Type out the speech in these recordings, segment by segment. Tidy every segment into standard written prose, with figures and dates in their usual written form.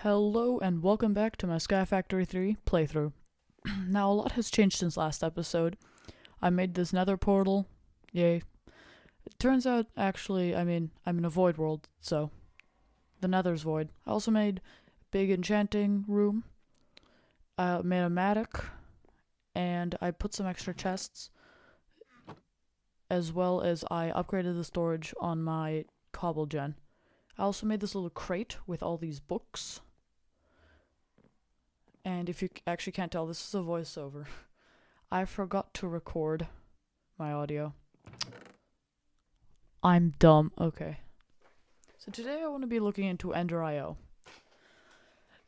Hello and welcome back to my Skyfactory3 playthrough. Now, a lot has changed since last episode. I made this nether portal. Yay. It turns out, actually, I'm in a void world, so the nether's void. I also made a big enchanting room. I made a mattock, and I put some extra chests, as well as I upgraded the storage on my cobble gen. I also made this little crate with all these books. And if you actually can't tell, this is a voiceover. I forgot to record my audio. I'm dumb. Okay. So today I want to be looking into Ender.io.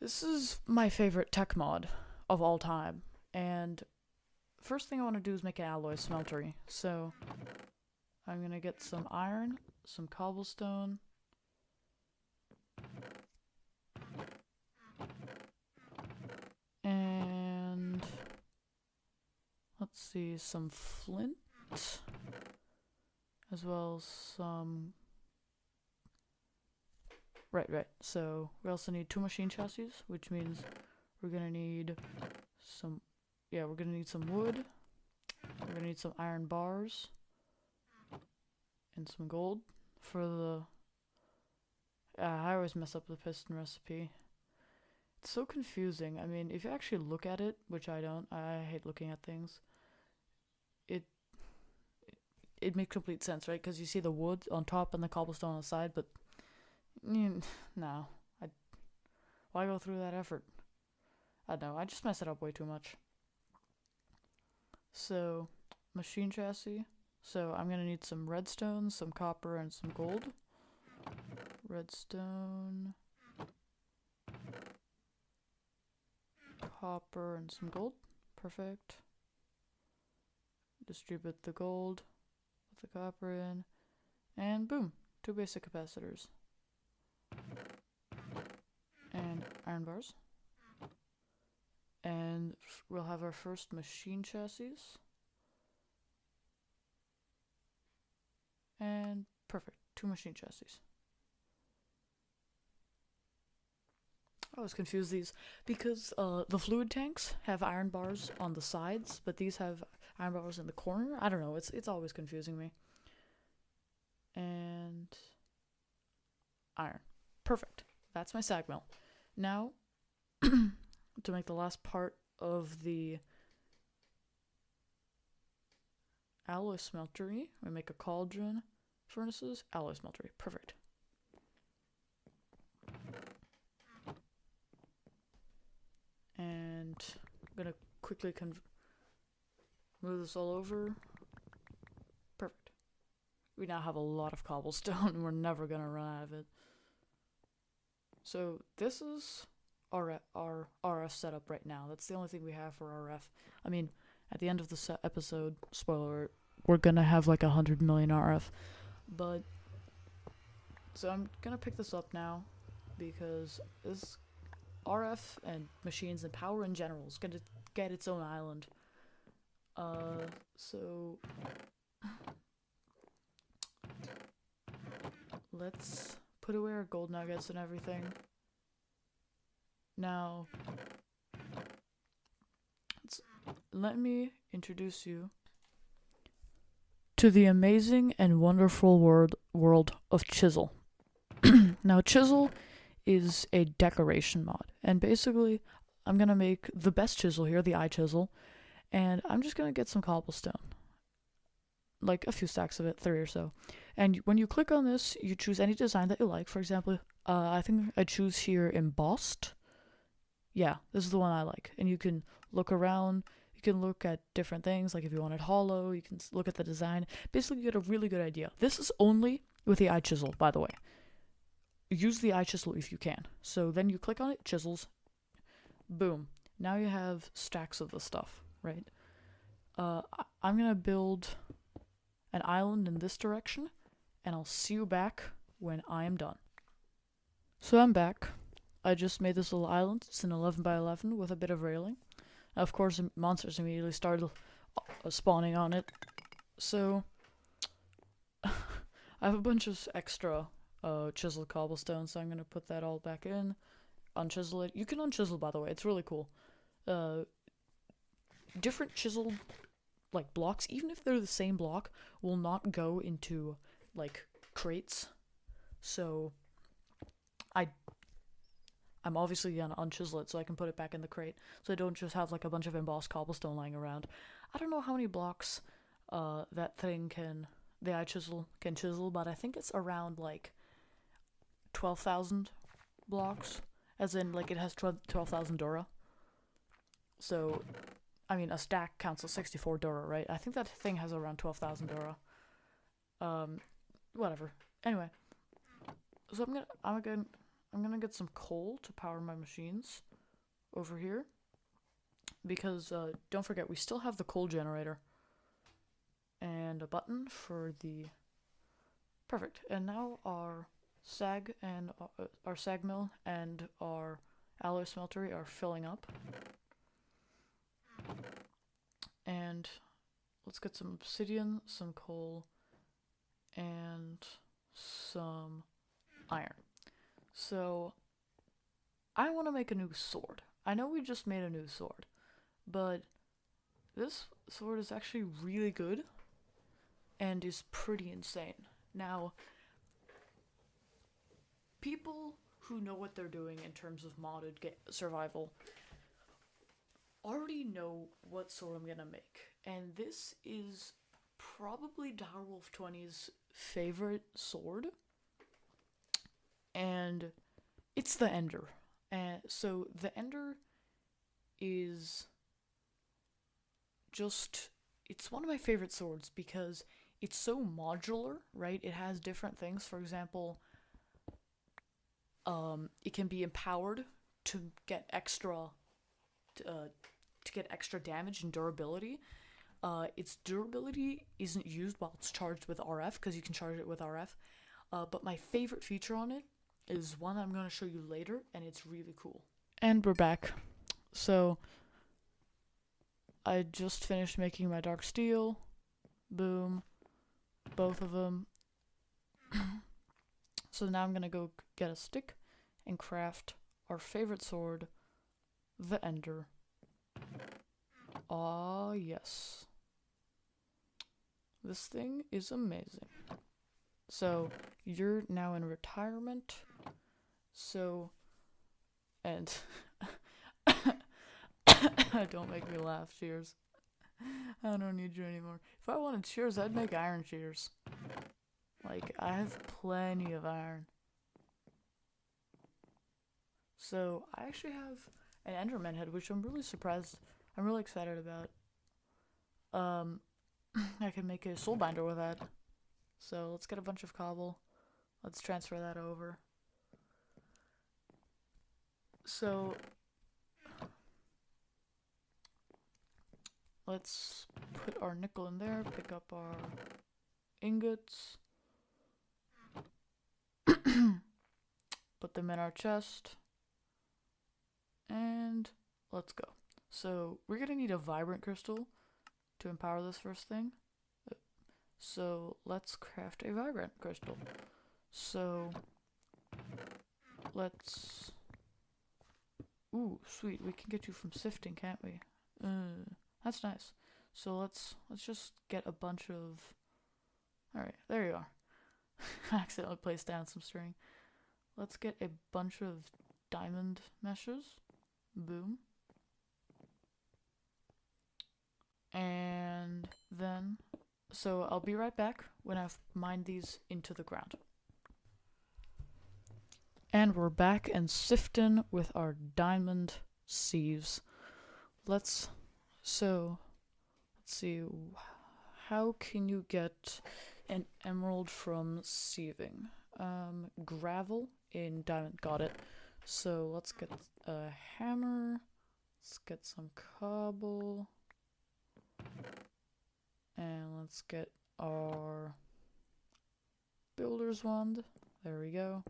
This is my favorite tech mod of all time. And first thing I want to do is make an alloy smeltery. So I'm going to get some iron, some cobblestone, and let's see, some flint, as well as some... Right. So we also need 2 machine chassis, which means we're gonna need some... Yeah, we're gonna need some wood. We're gonna need some iron bars. And some gold for the... I always mess up the piston recipe. It's so confusing. I mean, if you actually look at it, which I don't, I hate looking at things, it makes complete sense, right? Because you see the wood on top and the cobblestone on the side, but no. Why go through that effort? I don't know, I just mess it up way too much. So, machine chassis. So I'm gonna need some redstone, some copper, and some gold. Redstone, copper, and some gold. Perfect. Distribute the gold with the copper in, and boom, 2 basic capacitors. And iron bars. And we'll have our first machine chassis. And perfect, 2 machine chassis. I always confuse these because the fluid tanks have iron bars on the sides, but these have iron bars in the corner. I don't know, it's always confusing me. And iron. Perfect. That's my sag mill. Now, to make the last part of the alloy smeltery, we make a cauldron, furnaces, alloy smeltery. Perfect. And I'm gonna quickly move this all over. Perfect. We now have a lot of cobblestone and we're never gonna run out of it. So this is our RF setup right now. That's the only thing we have for RF. I mean, at the end of the episode, spoiler alert, we're gonna have like 100 million RF. But, so I'm gonna pick this up now because this RF and machines and power in general is gonna get its own island. So let's put away our gold nuggets and everything. Now, let me introduce you to the amazing and wonderful world of Chisel. Now, Chisel is a decoration mod, and basically I'm gonna make the best chisel here, the eye chisel, and I'm just gonna get some cobblestone, like a few stacks of it, 3 or so. And when you click on this, you choose any design that you like. For example, I think I choose here embossed. Yeah, this is the one I like. And you can look around, you can look at different things, like if you want it hollow, you can look at the design. Basically, you get a really good idea. This is only with the eye chisel, by the way. Use the eye chisel if you can. So then you click on it, chisels, boom. Now you have stacks of the stuff, right? I'm gonna build an island in this direction, and I'll see you back when I am done. So I'm back. I just made this little island. It's an 11 by 11 with a bit of railing. Of course, monsters immediately started spawning on it. So I have a bunch of extra chiseled cobblestone, so I'm gonna put that all back in. unchisel it. You can unchisel, by the way. It's really cool. Different chiseled like blocks, even if they're the same block, will not go into like crates. So I'm obviously gonna unchisel it so I can put it back in the crate, so I don't just have like a bunch of embossed cobblestone lying around. I don't know how many blocks that thing the iChisel can chisel, but I think it's around like 12,000 blocks, as in like it has 12,000 Dura. So I mean, a stack counts as 64 Dura, right? I think that thing has around 12,000 Dura. Whatever. Anyway, so I'm gonna get some coal to power my machines over here, because don't forget, we still have the coal generator and a button for the perfect. And now our sag mill and our alloy smeltery are filling up. And let's get some obsidian, some coal, and some iron. So I want to make a new sword. I know we just made a new sword, but this sword is actually really good and is pretty insane. Now, people who know what they're doing in terms of modded survival already know what sword I'm gonna make, and this is probably Direwolf20's favorite sword, and it's the Ender. And so the Ender is just, it's one of my favorite swords because it's so modular, right? It has different things. For example, it can be empowered to get extra damage and durability. Its durability isn't used while it's charged with RF, because you can charge it with RF. But my favorite feature on it is one I'm going to show you later, and it's really cool. And we're back. So I just finished making my dark steel. Boom. Both of them. So now I'm going to go get a stick and craft our favorite sword, the Ender. Ah, yes. This thing is amazing. So, you're now in retirement. So, and don't make me laugh, Cheers. I don't need you anymore. If I wanted shears, I'd make iron shears. Like, I have plenty of iron. So, I actually have an Enderman head, which I'm really excited about. I can make a soul binder with that. So, let's get a bunch of cobble. Let's transfer that over. So, let's put our nickel in there, pick up our ingots, put them in our chest, and let's go. So we're gonna need a vibrant crystal to empower this first thing. So let's craft a vibrant crystal. So let's, ooh, sweet, we can get you from sifting, can't we? That's nice. So let's just get a bunch of, alright, there you are. I accidentally placed down some string. Let's get a bunch of diamond meshes. Boom. And then, so I'll be right back when I've mined these into the ground. And we're back and sifting with our diamond sieves. Let's see, how can you get an emerald from sieving? Gravel in diamond, got it. So let's get a hammer, let's get some cobble, and let's get our builder's wand, there we go,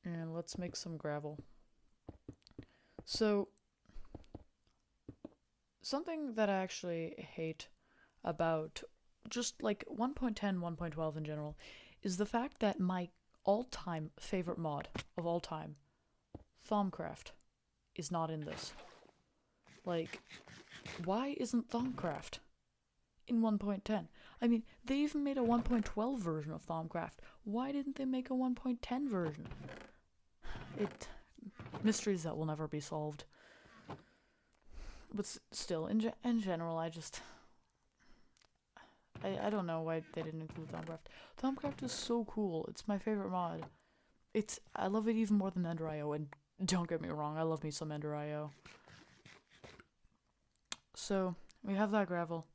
and let's make some gravel. So, something that I actually hate about just like 1.10, 1.12 in general, is the fact that my all-time favorite mod of all time, Thaumcraft is not in this. Like, why isn't Thaumcraft in 1.10? I mean, they even made a 1.12 version of Thaumcraft. Why didn't they make a 1.10 version? Mysteries that will never be solved. But still, in general, I don't know why they didn't include Thaumcraft. Thaumcraft is so cool. It's my favorite mod. I love it even more than Ender.io, and don't get me wrong, I love me some Ender.io. So, we have that gravel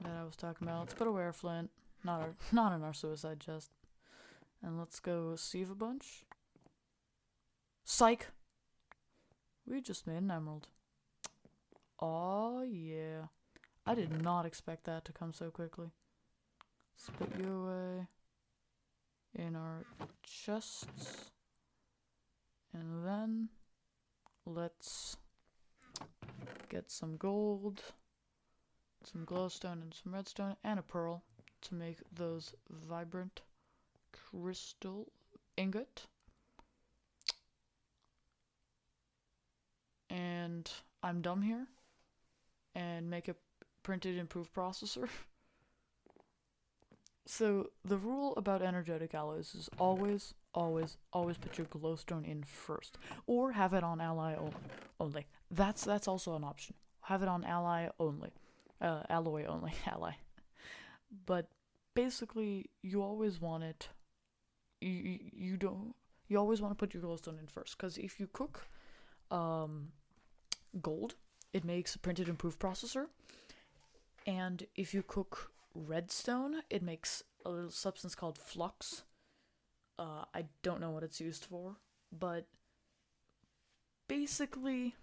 that I was talking about. Let's put a wereflint, not in our suicide chest. And let's go sieve a bunch. Psych! We just made an emerald. Oh yeah. I did not expect that to come so quickly. Let's put you away in our chests. And then let's get some gold, some glowstone and some redstone, and a pearl to make those vibrant crystal ingot. And I'm dumb here and make a printed improved processor. So the rule about energetic alloys is always put your glowstone in first, or have it on ally only. That's also an option. Have it on ally only, alloy only, ally. But basically, you always want it. You always want to put your glowstone in first, because if you cook gold, it makes a printed improved processor, and if you cook redstone, it makes a little substance called flux. I don't know what it's used for, but basically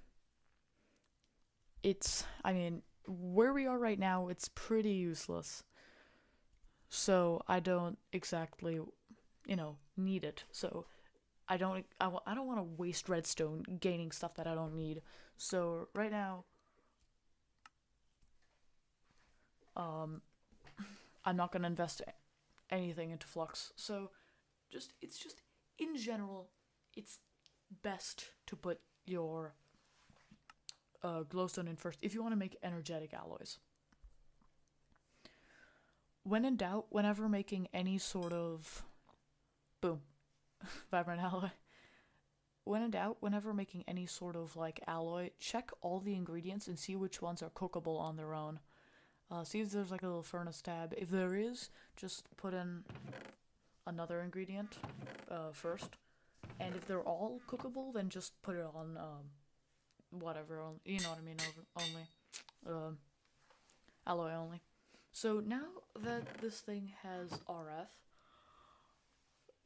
where we are right now, it's pretty useless. So I don't exactly, need it. So I don't want to waste redstone gaining stuff that I don't need. So right now, I'm not gonna invest anything into flux. So it's just in general, it's best to put your glowstone in first if you want to make energetic alloys. When in doubt, whenever making any sort of vibrant alloy. When in doubt, whenever making any sort of alloy, check all the ingredients and see which ones are cookable on their own. See if there's a little furnace tab. If there is, just put in another ingredient first. And if they're all cookable, then just put it on whatever, you know what I mean, only. Alloy only. So now that this thing has RF,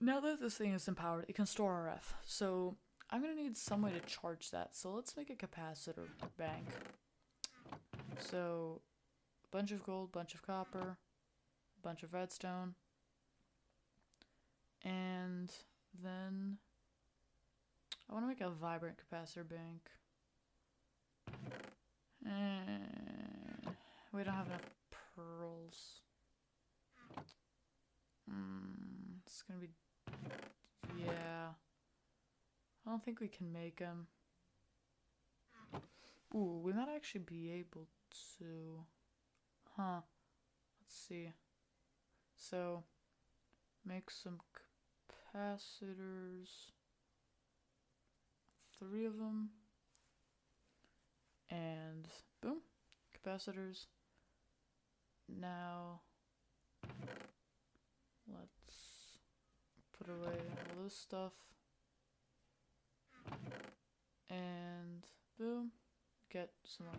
now that this thing is empowered, it can store RF. So I'm going to need some way to charge that. So let's make a capacitor bank. So bunch of gold, bunch of copper, bunch of redstone, and then I want to make a vibrant capacitor bank. We don't have enough pearls. It's gonna be, yeah. I don't think we can make them. Ooh, we might actually be able to. Huh. Let's see. So, make some capacitors. 3 of them. And boom. Capacitors. Now, let's put away all this stuff. And boom. Get some more.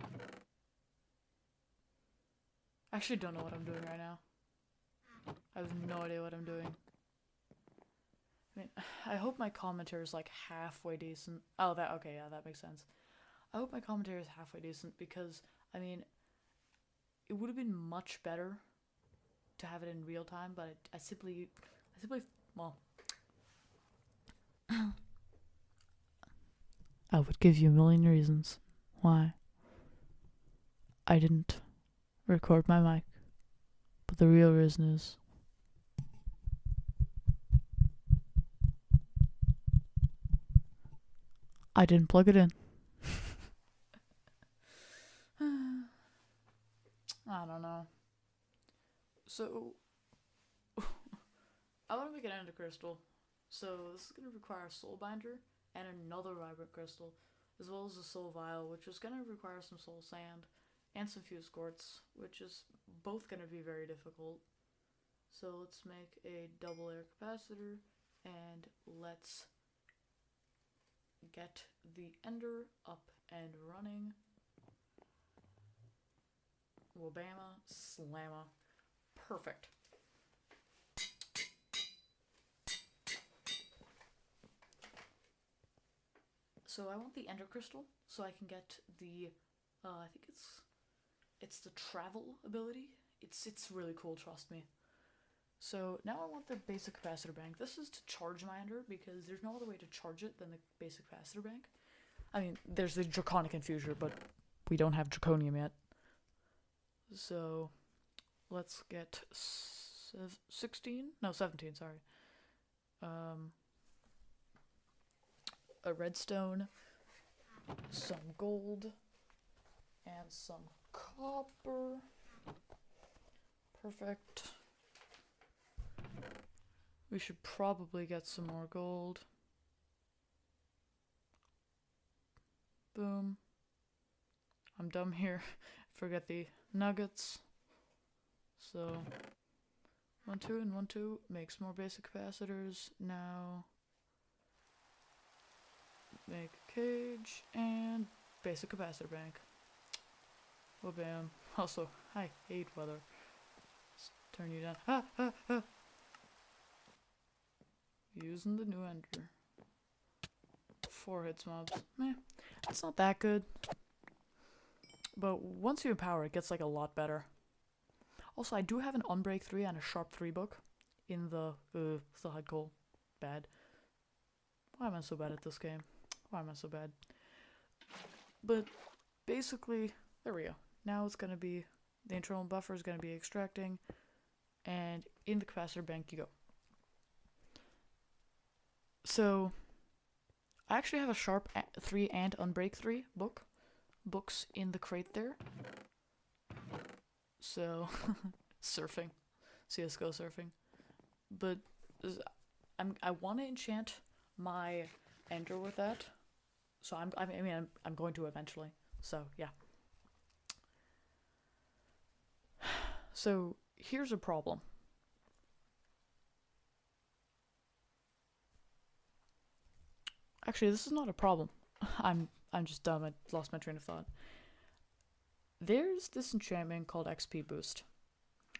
I actually don't know what I'm doing right now. I have no idea what I'm doing. I mean, I hope my commentary is halfway decent. Oh, okay, yeah, that makes sense. I hope my commentary is halfway decent because, I mean, it would have been much better to have it in real time, but I simply, well, I would give you a million reasons why I didn't record my mic, but the real reason is I didn't plug it in. I don't know. So, I want to make an ender crystal. So, this is going to require a soul binder and another vibrant crystal, as well as a soul vial, which is going to require some soul sand and some fused quartz, which is both going to be very difficult. So, let's make a double air capacitor and let's get the ender up and running. Wabama, slamma. Perfect. So I want the ender crystal so I can get the I think it's the travel ability. It's really cool, trust me. So now I want the basic capacitor bank. This is to charge my ender because there's no other way to charge it than the basic capacitor bank. I mean, there's the draconic infuser, but we don't have draconium yet. So let's get 17, sorry. A redstone, some gold, and some copper. Perfect. We should probably get some more gold. Boom. I'm dumb here. Forget the nuggets. So 1, 2, and 1, 2 makes more basic capacitors. Now make a cage and basic capacitor bank. Oh bam. Also, I hate weather. Let's turn you down. Using the new ender. 4 hits mobs. Meh. It's not that good. But once you empower, it gets like a lot better. Also, I do have an Unbreak 3 and a Sharp 3 book in the still had coal. Bad. Why am I so bad at this game? Why am I so bad? But basically, there we go. Now it's gonna be the internal buffer is gonna be extracting, and in the capacitor bank you go. So I actually have a Sharp 3 and Unbreak 3 books in the crate there. So surfing, CS:GO surfing, but I want to enchant my ender with that. So I'm going to eventually. So yeah. So here's a problem. Actually, this is not a problem. I'm just dumb. I lost my train of thought. There's this enchantment called XP Boost,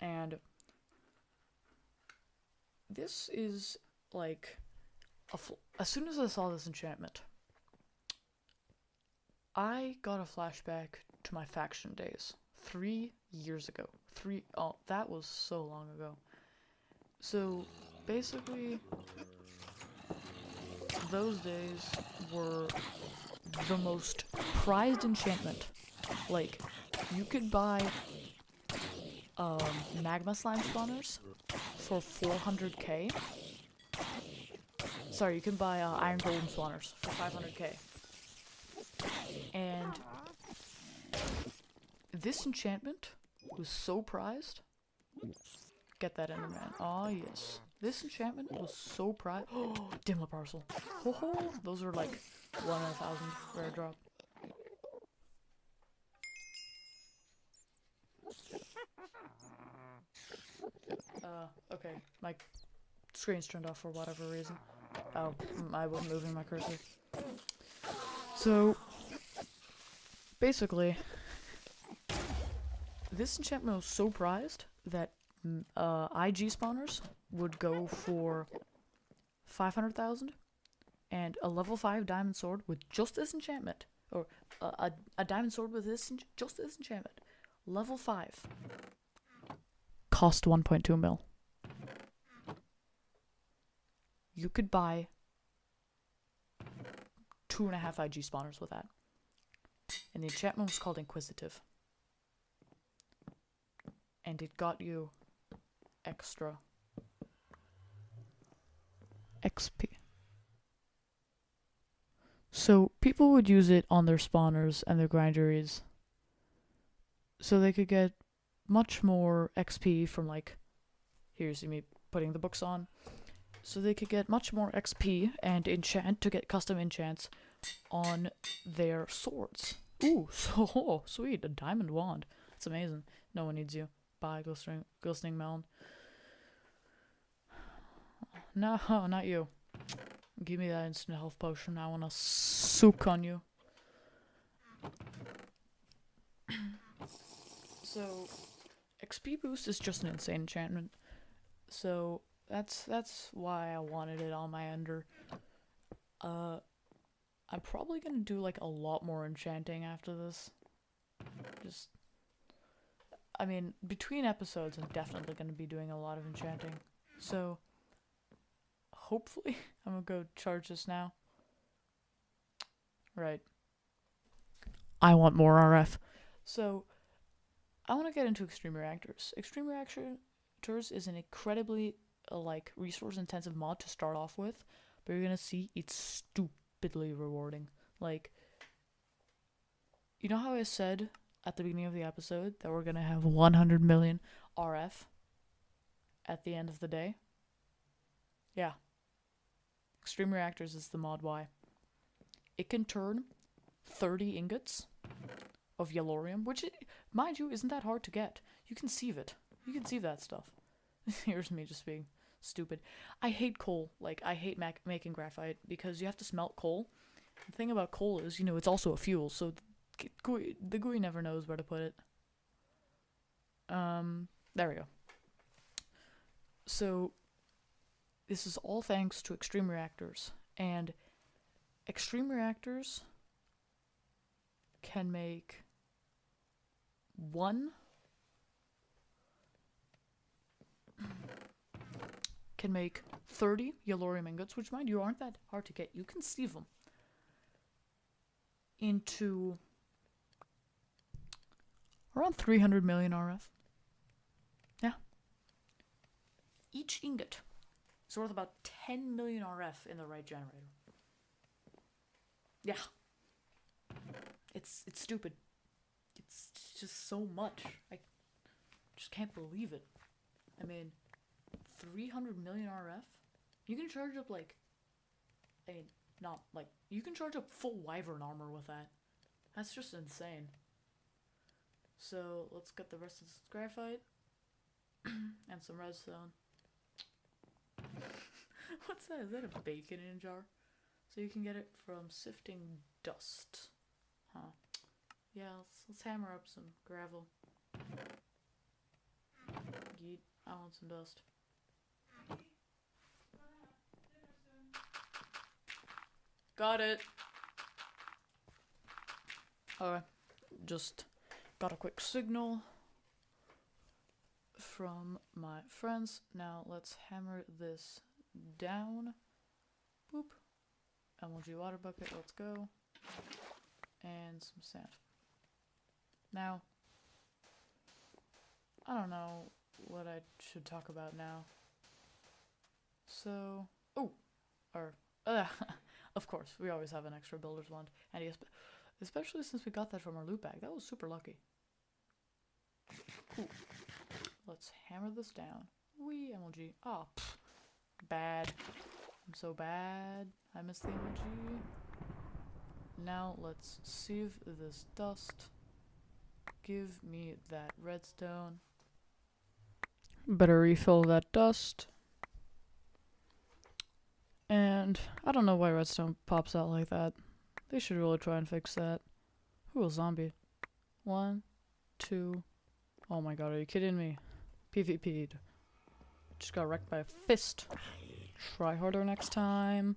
and this is like as soon as I saw this enchantment, I got a flashback to my faction days 3 years ago. That was so long ago. So basically, those days were the most prized enchantment. Like, you could buy magma slime spawners for 400k. Sorry, you can buy iron golem spawners for 500k. And this enchantment was so prized. Get that Enderman. Oh yes. This enchantment was so prized. Oh, Dimla parcel. Oh, those are like 1 in 1,000 rare drop. Okay, my screen's turned off for whatever reason. Oh, I wasn't moving my cursor. So, basically, this enchantment was so prized that IG spawners would go for 500,000, and a level 5 diamond sword with just this enchantment, or a diamond sword with just this enchantment, level 5, cost 1.2 mil. You could buy 2.5 IG spawners with that. And the enchantment was called Inquisitive. And it got you extra XP. So people would use it on their spawners and their grinderies, so they could get much more XP from, like, here you see me putting the books on. So they could get much more XP and enchant to get custom enchants on their swords. Ooh, so sweet, a diamond wand. It's amazing. No one needs you. Bye, glistening melon. No, not you. Give me that instant health potion. I wanna soak on you. So, XP boost is just an insane enchantment. So that's why I wanted it on my ender. I'm probably gonna do like a lot more enchanting after this. I mean, between episodes, I'm definitely gonna be doing a lot of enchanting. So hopefully, I'm gonna go charge this now. Right. I want more RF. So I want to get into extreme reactors. Extreme reactors is an incredibly like resource intensive mod to start off with, but you're gonna see it's stupidly rewarding. Like, you know how I said at the beginning of the episode that we're gonna have 100 million RF at the end of the day? Yeah. Extreme reactors is the mod Y. It can turn 30 ingots of yellorium, which, mind you, isn't that hard to get. You can sieve it. You can sieve that stuff. Here's me just being stupid. I hate coal. Like, I hate making graphite because you have to smelt coal. The thing about coal is, it's also a fuel, so the GUI never knows where to put it. There we go. So, this is all thanks to extreme reactors. And extreme reactors can make 30 yellorium ingots, which, mind you, aren't that hard to get. You can sieve them into around 300 million RF. Yeah. Each ingot is worth about 10 million RF in the right generator. Yeah. It's stupid. It's just so much. I just can't believe it. I mean, 300 million RF? You can charge up you can charge up full wyvern armor with that. That's just insane. So, let's get the rest of this graphite. And some redstone. What's that? Is that a bacon in a jar? So you can get it from sifting dust. Huh. Yeah, let's hammer up some gravel. Yeet, I want some dust. Got it. Alright, just got a quick signal from my friends. Now let's hammer this down. Boop. MLG water bucket, let's go. And some sand. Now, I don't know what I should talk about now. So, of course, we always have an extra builder's wand. And especially since we got that from our loot bag. That was super lucky. Ooh. Let's hammer this down. Wee, MLG. Oh, bad. I'm so bad. I missed the MLG. Now let's sieve this dust. Give me that redstone. Better refill that dust. And I don't know why redstone pops out like that. They should really try and fix that. Ooh, a zombie. 1, 2. Oh my god, are you kidding me? PvP'd. Just got wrecked by a fist. Try harder next time.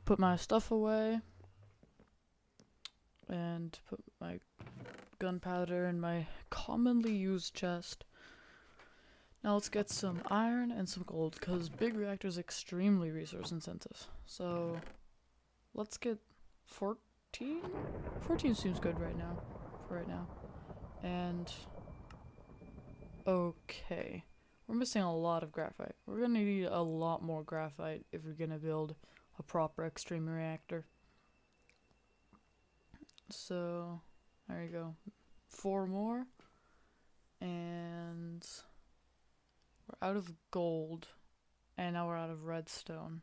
Put my stuff away. And put my gunpowder in my commonly used chest. Now let's get some iron and some gold, because big reactor is extremely resource intensive. So let's get 14? 14 seems good right now. For right now. And okay. We're missing a lot of graphite. We're gonna need a lot more graphite if we're gonna build a proper extreme reactor. So, there you go. 4 more. And we're out of gold. And now we're out of redstone.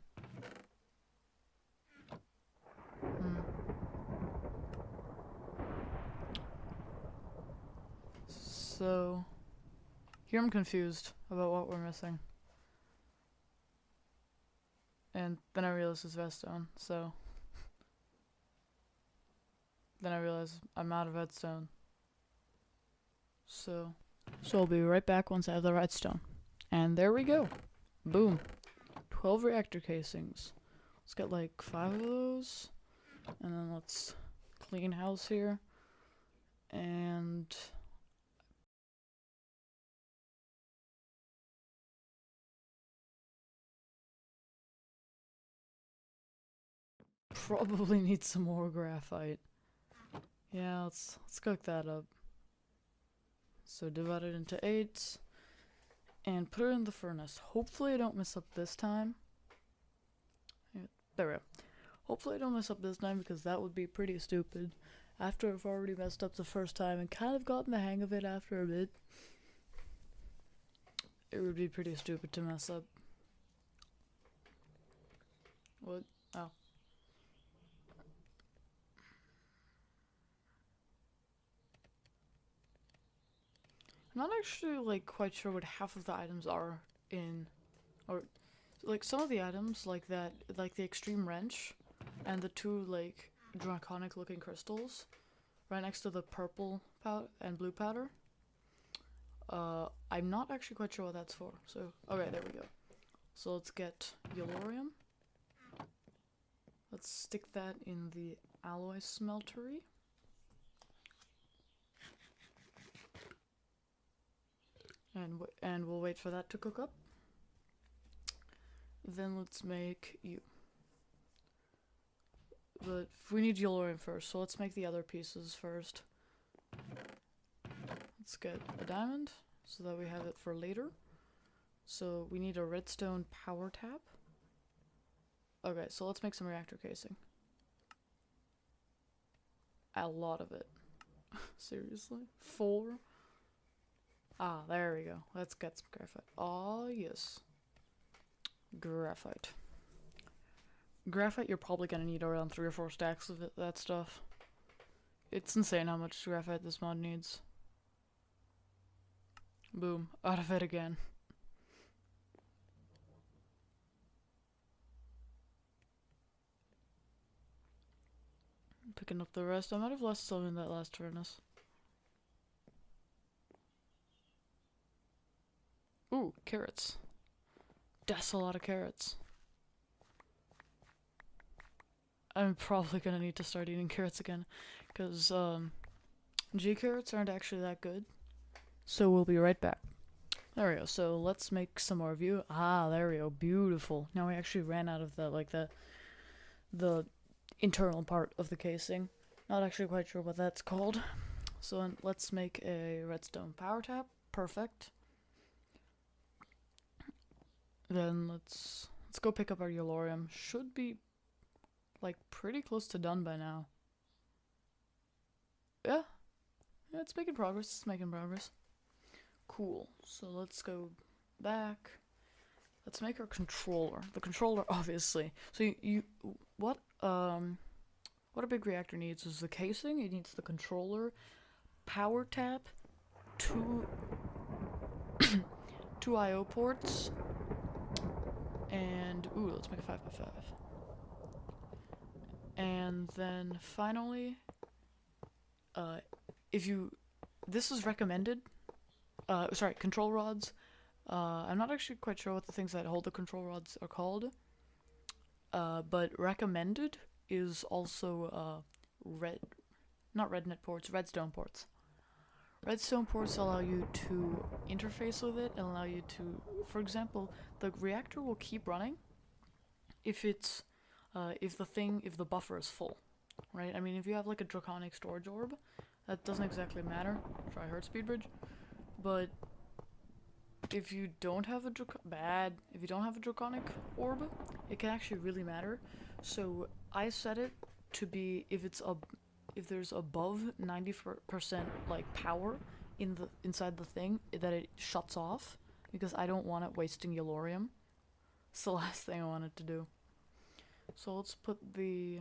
So, here I'm confused about what we're missing. And then I realized it's redstone, so. Then I realized I'm out of redstone. So I'll be right back once I have the redstone. And there we go. Boom. 12 reactor casings. Let's get like 5 of those. And then let's clean house here. And probably need some more graphite. Yeah, let's cook that up. So divide it into 8 and put it in the furnace. Hopefully I don't mess up this time. Yeah, there we go. Hopefully I don't mess up this time because that would be pretty stupid. After I've already messed up the first time and kind of gotten the hang of it after a bit, it would be pretty stupid to mess up. What? Oh. I'm not actually like quite sure what half of the items are in, or like some of the items like that, like the extreme wrench and the 2 like draconic looking crystals right next to the purple powder and blue powder. I'm not actually quite sure what that's for. So okay, there we go. So let's get yellorium. Let's stick that in the alloy smeltery. And we'll wait for that to cook up. Then let's make you. But we need yellorium first, so let's make the other pieces first. Let's get a diamond so that we have it for later. So we need a redstone power tap. Okay, so let's make some reactor casing. A lot of it. Seriously? 4? Ah, there we go. Let's get some graphite. Oh, yes. Graphite. Graphite, you're probably gonna need around 3 or 4 stacks of that stuff. It's insane how much graphite this mod needs. Boom. Out of it again. Picking up the rest. I might have lost some in that last furnace. Ooh, carrots. That's a lot of carrots. I'm probably gonna need to start eating carrots again, because G carrots aren't actually that good. So we'll be right back. There we go. So let's make some more view. Ah, there we go. Beautiful. Now we actually ran out of the internal part of the casing. Not actually quite sure what that's called. So let's make a redstone power tap. Perfect. Then let's go pick up our yellorium. Should be like pretty close to done by now. Yeah, it's making progress. It's making progress. Cool. So let's go back. Let's make our controller. The controller, obviously. So what a big reactor needs is the casing. It needs the controller, power tap, 2 I/O ports, and ooh, let's make a 5x5. And then finally, this is recommended. Sorry, control rods. I'm not actually quite sure what the things that hold the control rods are called. But recommended is also not rednet ports, redstone ports. Redstone ports allow you to interface with it and allow you to, for example, the reactor will keep running if it's if the buffer is full, right? I mean, if you have like a draconic storage orb, that doesn't exactly matter. Try hurt speed bridge, but if you don't have a draconic orb, it can actually really matter. So I set it to be if there's above 90% like power inside the thing, that it shuts off, because I don't want it wasting Yellorium. It's the last thing I wanted to do. So let's put the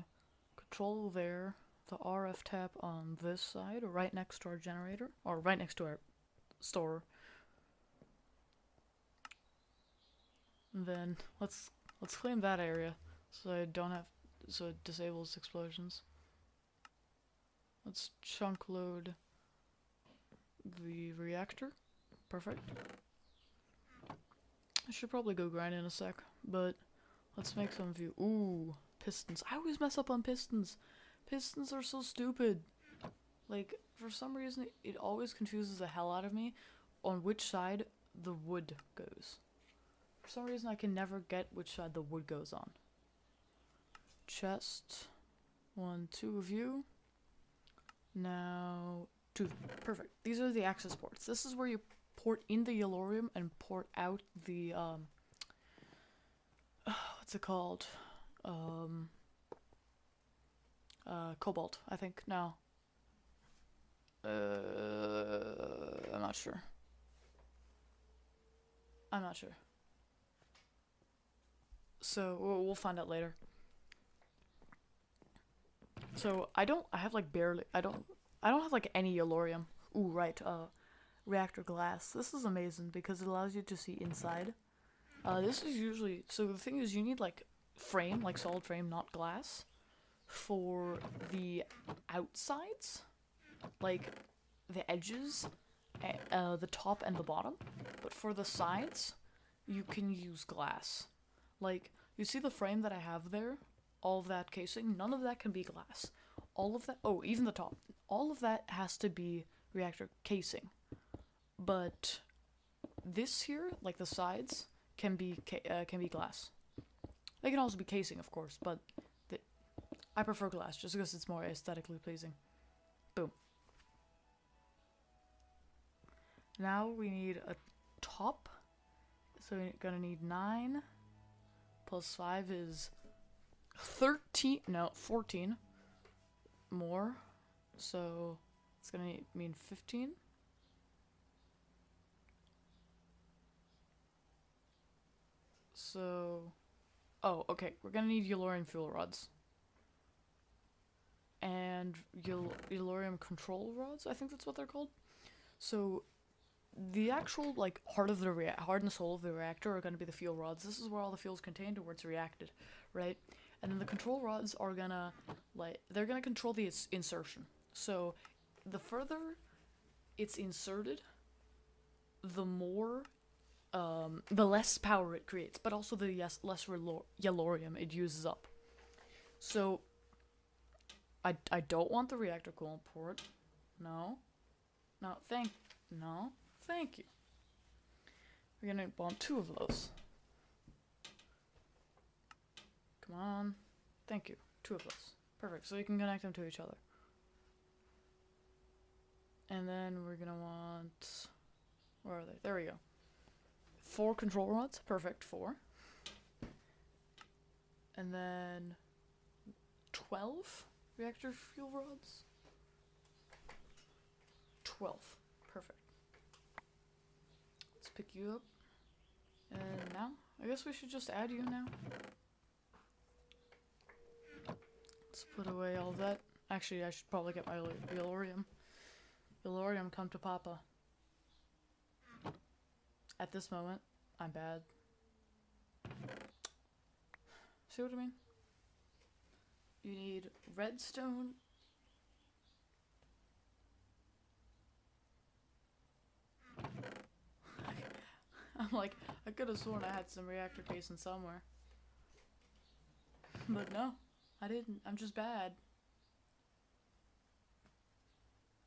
control there, the RF tap on this side, right next to our generator, or right next to our store. And then let's claim that area so it disables explosions. Let's chunk load the reactor. Perfect. I should probably go grind in a sec, but let's make some view. Ooh, pistons. I always mess up on pistons. Pistons are so stupid. Like, for some reason, it always confuses the hell out of me on which side the wood goes. For some reason, I can never get which side the wood goes on. Chest. 1, 2 of you. Now, 2. Perfect. These are the access ports. This is where you port in the Yellorium and port out the, what's it called? Cobalt, I think. No. I'm not sure. So, we'll find out later. So, I have like barely, I don't have like any Yellorium. Ooh, right, reactor glass. This is amazing because it allows you to see inside. This is usually, so the thing is you need like frame, like solid frame, not glass, for the outsides, like the edges, the top and the bottom. But for the sides, you can use glass. Like, you see the frame that I have there? All of that casing, none of that can be glass. All of that, oh, even the top. All of that has to be reactor casing. But this here, like the sides, can be glass. They can also be casing, of course, but I prefer glass just because it's more aesthetically pleasing. Boom. Now we need a top. So we're gonna need 9 plus 5 is 14 more. So it's gonna mean 15. So, oh, okay, we're gonna need Yellorium fuel rods. And Yellorium control rods, I think that's what they're called. So, the actual, like, heart and soul of the reactor are gonna be the fuel rods. This is where all the fuel is contained and where it's reacted, right? And then the control rods are gonna, they're gonna control the insertion. So, the further it's inserted, the more, the less power it creates, but also the less Yellorium it uses up. So, I don't want the reactor coolant port. No, thank you. We're gonna want 2 of those. Come on. Thank you. 2 of those. Perfect. So you can connect them to each other. And then we're gonna want, where are they? There we go. 4 control rods. Perfect. 4. And then 12 reactor fuel rods. 12. Perfect. Let's pick you up. And now, I guess we should just add you now. Let's put away all that. Actually, I should probably get my Yellorium. Yellorium, come to Papa. At this moment, I'm bad. See what I mean? You need redstone. I'm like, I could have sworn I had some reactor casing somewhere. But no, I didn't. I'm just bad.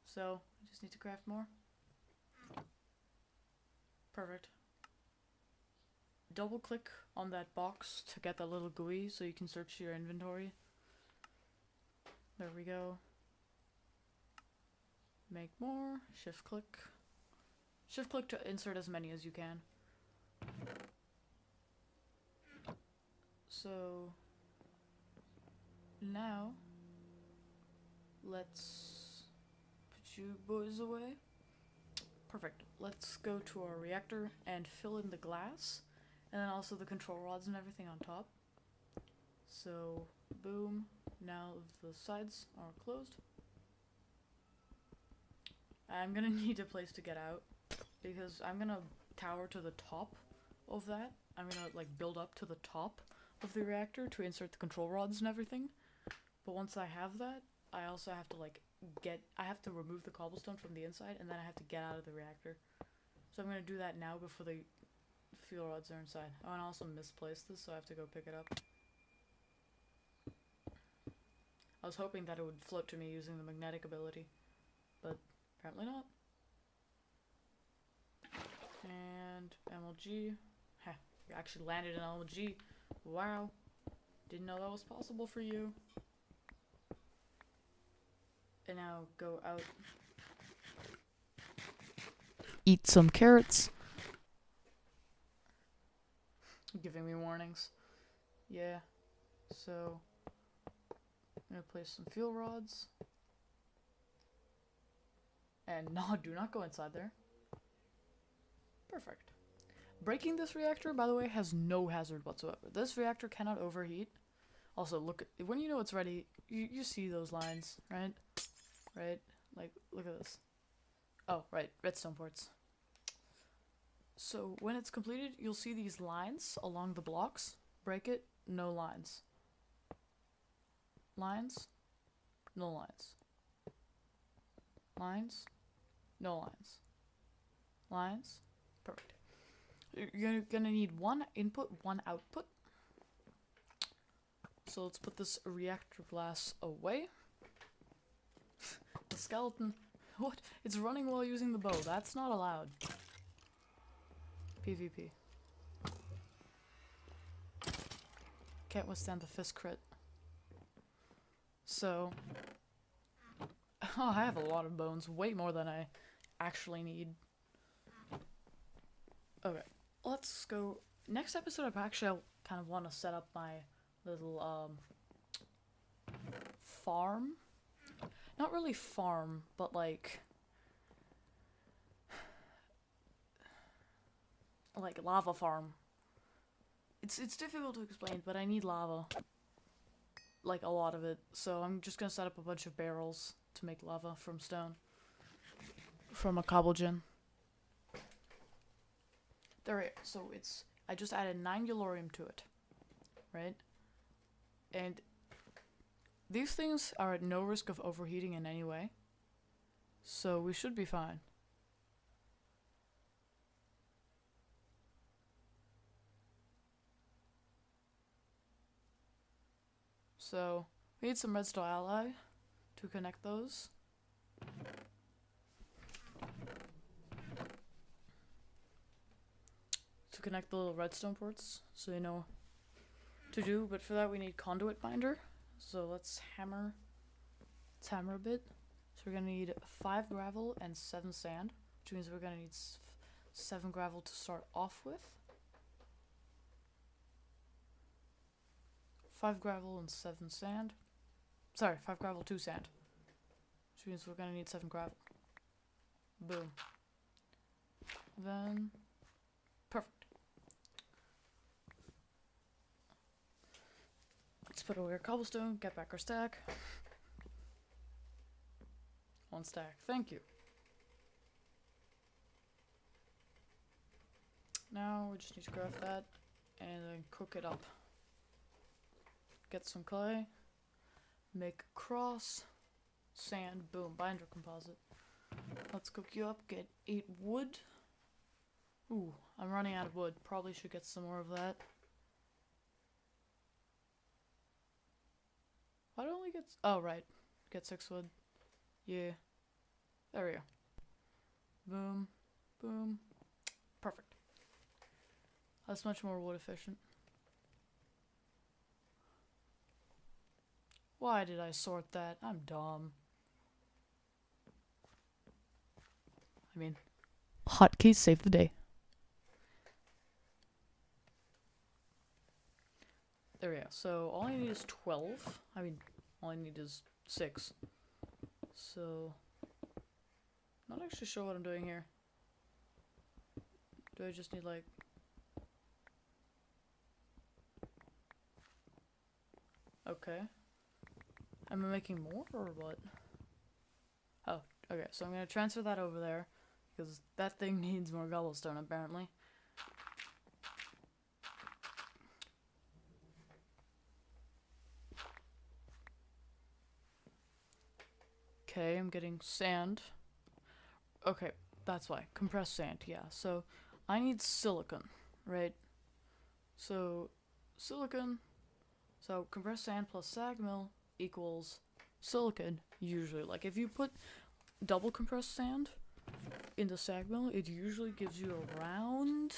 So, I just need to craft more. Perfect. Double click on that box to get that little GUI so you can search your inventory. There we go. Make more. Shift click. Shift click to insert as many as you can. So now let's put you boys away. Perfect. Let's go to our reactor and fill in the glass, and then also the control rods and everything on top. So boom. Now the sides are closed. I'm gonna need a place to get out because I'm gonna tower to the top of that. I'm gonna like build up to the top of the reactor to insert the control rods and everything. But once I have that, I also have to like I have to remove the cobblestone from the inside, and then I have to get out of the reactor. So I'm gonna do that now before the fuel rods are inside. Oh, and I also misplaced this, so I have to go pick it up. I was hoping that it would float to me using the magnetic ability, but apparently not. And MLG. Heh, you actually landed in MLG. Wow. Didn't know that was possible for you. And now go out. Eat some carrots. Giving me warnings. Yeah. So I'm gonna place some fuel rods. And no, do not go inside there. Perfect. Breaking this reactor, by the way, has no hazard whatsoever. This reactor cannot overheat. Also, look, when you know it's ready, you see those lines, right? Right? Like, look at this. Oh, right, redstone ports. So, when it's completed, you'll see these lines along the blocks. Break it, no lines. Lines, no lines. Lines, no lines. Lines, perfect. You're gonna need one input, one output. So let's put this reactor glass away. The skeleton, what? It's running while using the bow. That's not allowed. PvP. Can't withstand the fist crit. So, oh, I have a lot of bones, way more than I actually need. Okay, let's go. Next episode, I actually kind of want to set up my little farm. Not really farm, but like lava farm. It's difficult to explain, but I need lava. Like a lot of it. So I'm just gonna set up a bunch of barrels to make lava from stone. From a cobble gen. There, so I just added 9 yellorium to it. Right? And these things are at no risk of overheating in any way. So we should be fine. So we need some redstone alloy to connect those. To connect the little redstone ports, so you know what to do. But for that we need conduit binder. So let's hammer a bit. So we're gonna need 5 gravel and 7 sand, which means we're gonna need 7 gravel to start off with. 5 gravel and 7 sand. Sorry, 5 gravel, 2 sand. Which means we're gonna need 7 gravel. Boom. Then, perfect. Let's put away our cobblestone, get back our stack. 1 stack, thank you. Now we just need to craft that and then cook it up. Get some clay, make a cross, sand, boom, binder composite. Let's cook you up, get 8 wood. Ooh, I'm running out of wood. Probably should get some more of that. Why don't we get... Oh, right. Get 6 wood. Yeah. There we go. Boom. Boom. Perfect. That's much more wood efficient. Why did I sort that? I'm dumb. I mean, hotkeys save the day. There we go. So all I need is 12. I mean, all I need is 6. So, not actually sure what I'm doing here. Do I just need like... Okay. Am I making more or what? Oh, okay. So I'm gonna transfer that over there because that thing needs more cobblestone apparently. Okay, I'm getting sand. Okay, that's why. Compressed sand, yeah. So, I need silicon, right? So, silicon. So, compressed sand plus sag mill equals silicon, usually. Like, if you put double compressed sand in the sag mill, it usually gives you around...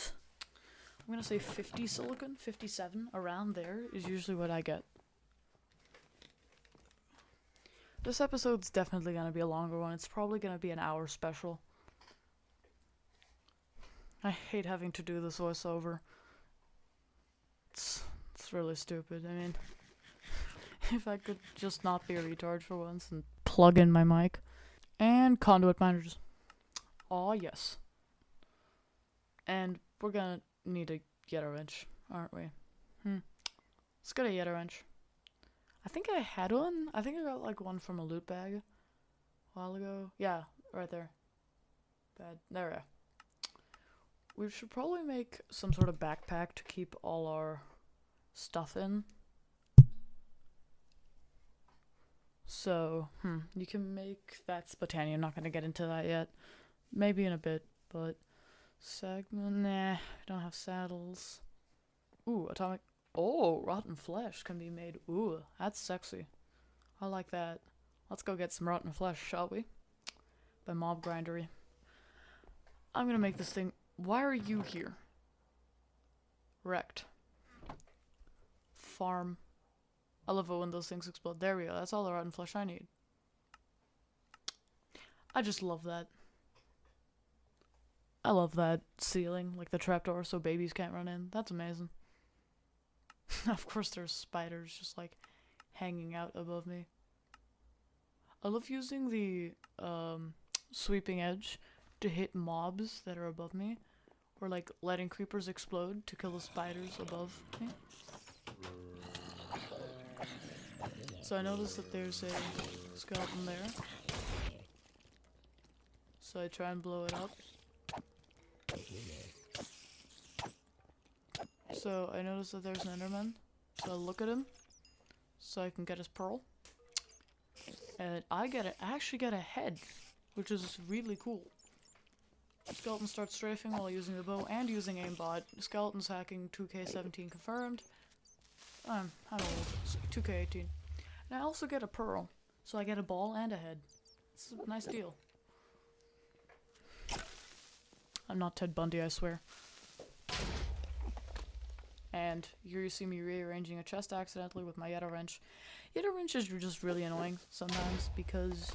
I'm gonna say 50 silicon, 57, around there is usually what I get. This episode's definitely gonna be a longer one. It's probably gonna be an hour special. I hate having to do this voiceover. It's really stupid. I mean, if I could just not be a retard for once and plug in my mic. And conduit managers. Aw, yes. And we're gonna need a Yeta wrench, aren't we? Let's get a Yeta wrench. I think I had one. I think I got like one from a loot bag a while ago. Yeah, right there. Bad. There we go. We should probably make some sort of backpack to keep all our stuff in. So, you can make that Spatani. I'm not gonna get into that yet. Maybe in a bit, but segment. Nah, I don't have saddles. Ooh, atomic. Oh, rotten flesh can be made. Ooh, that's sexy. I like that. Let's go get some rotten flesh, shall we? By mob grindery. I'm gonna make this thing. Why are you here? Wrecked. Farm. I love it when those things explode. There we go. That's all the rotten flesh I need. I just love that. I love that ceiling, like the trapdoor so babies can't run in. That's amazing. Of course there's spiders just like hanging out above me. I love using the sweeping edge to hit mobs that are above me, or like letting creepers explode to kill the spiders above me. So I noticed that there's a skeleton there. So I try and blow it up. So I noticed that there's an enderman. So I look at him so I can get his pearl. And I actually get a head, which is really cool. The skeleton starts strafing while using the bow and using aimbot. Skeleton's hacking 2K17 confirmed. I'm old. 2K18. And I also get a pearl. So I get a ball and a head. It's a nice deal. I'm not Ted Bundy, I swear. And here you see me rearranging a chest accidentally with my Yeta wrench. Yeta wrenches are just really annoying sometimes because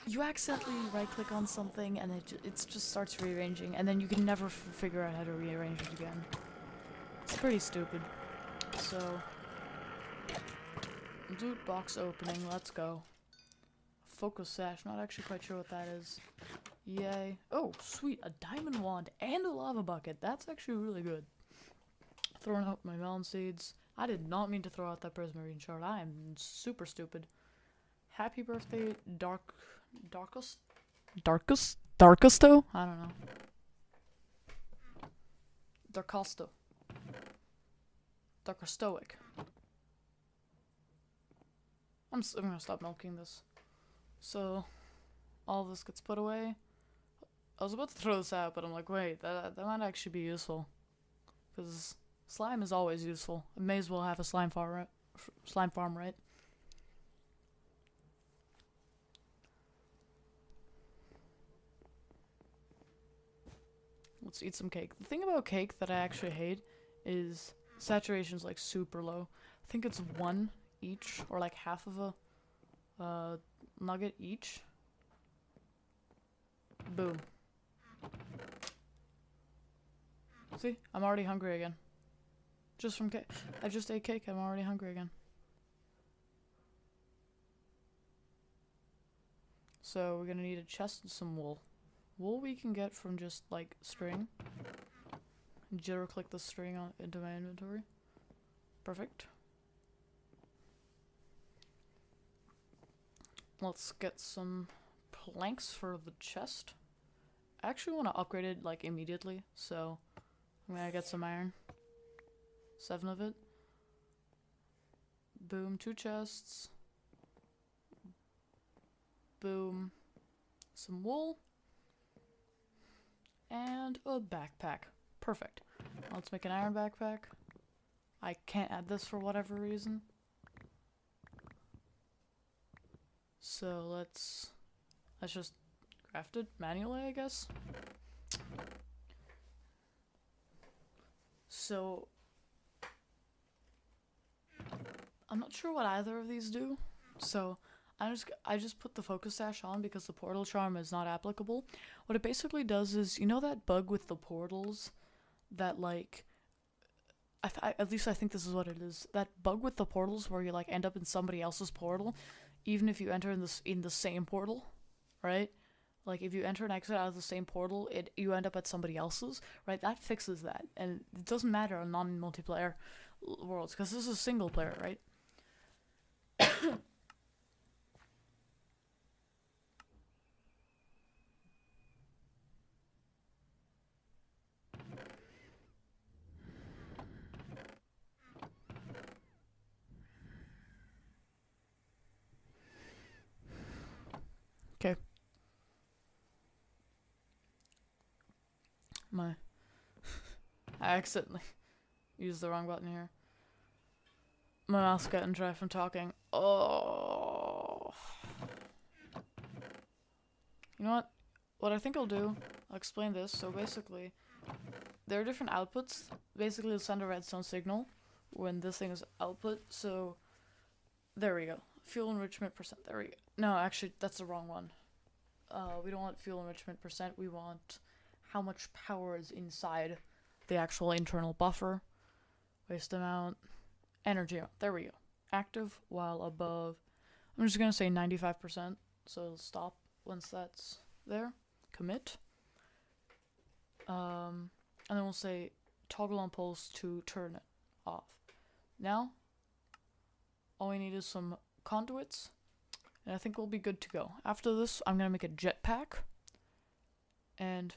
you accidentally right-click on something and it just starts rearranging, and then you can never figure out how to rearrange it again. It's pretty stupid. So, loot box opening, let's go. Focus sash, not actually quite sure what that is. Yay. Oh, sweet, a diamond wand and a lava bucket. That's actually really good. Throwing out my melon seeds. I did not mean to throw out that prismarine shard. I am super stupid. Happy birthday, Darkusto? I don't know. Darkostoic. I'm gonna stop milking this. So, all of this gets put away. I was about to throw this out, but I'm like, wait, that might actually be useful. Because slime is always useful. I may as well have a slime farm, right? Let's eat some cake. The thing about cake that I actually hate is saturation's like super low. I think it's 1 each, or like half of a nugget each. Boom. See? I'm already hungry again. Just from cake. I just ate cake. I'm already hungry again. So we're gonna need a chest and some wool. Wool we can get from just like string. Jitter click the string into my inventory. Perfect. Let's get some planks for the chest. I actually want to upgrade it like immediately, so I'm gonna get some iron. 7 of it. Boom, 2 chests. Boom. Some wool. And a backpack. Perfect. Let's make an iron backpack. I can't add this for whatever reason. So let's just craft it manually, I guess. So I'm not sure what either of these do. So I just put the focus sash on because the portal charm is not applicable. What it basically does is, you know that bug with the portals that like at least I think this is what it is. That bug with the portals where you like end up in somebody else's portal, even if you enter in the same portal, right? Like if you enter and exit out of the same portal, you end up at somebody else's, right? That fixes that, and it doesn't matter on non-multiplayer worlds because this is single player, right? Okay. I accidentally used the wrong button here. My mouth's getting dry from talking. Oh. You know what? What I think I'll do, I'll explain this. So basically, there are different outputs. Basically, it'll send a redstone signal when this thing is output. So, there we go. Fuel enrichment percent. There we go. No, actually, that's the wrong one. We don't want fuel enrichment percent. We want how much power is inside the actual internal buffer. Waste amount. Energy amount. There we go. Active while above. I'm just going to say 95%. So it'll stop once that's there. Commit. And then we'll say toggle on pulse to turn it off. Now, all we need is some conduits. And I think we'll be good to go. After this, I'm going to make a jetpack. And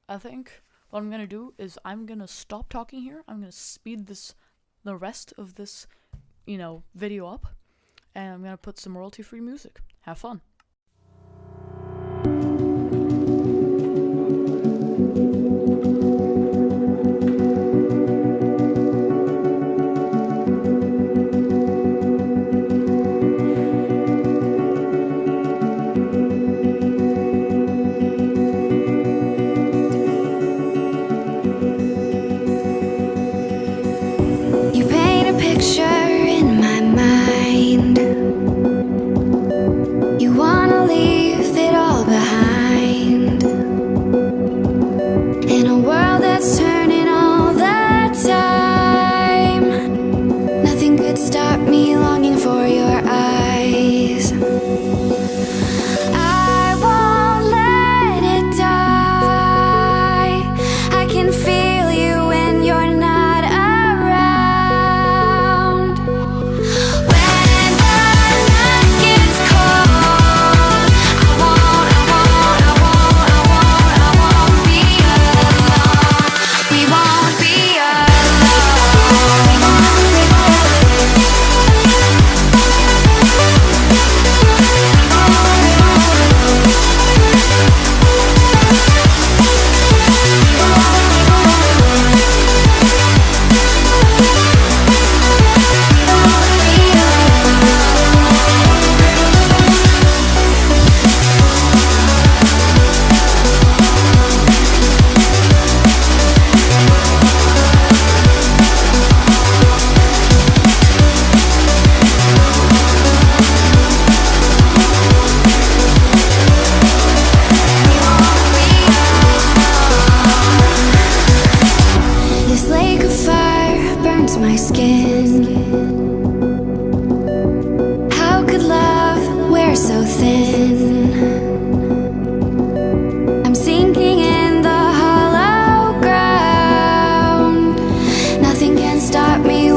I think what I'm going to do is I'm going to stop talking here. I'm going to speed the rest of this, video up. And I'm going to put some royalty-free music. Have fun. skin. How could love wear so thin? I'm sinking in the hollow ground. Nothing can stop me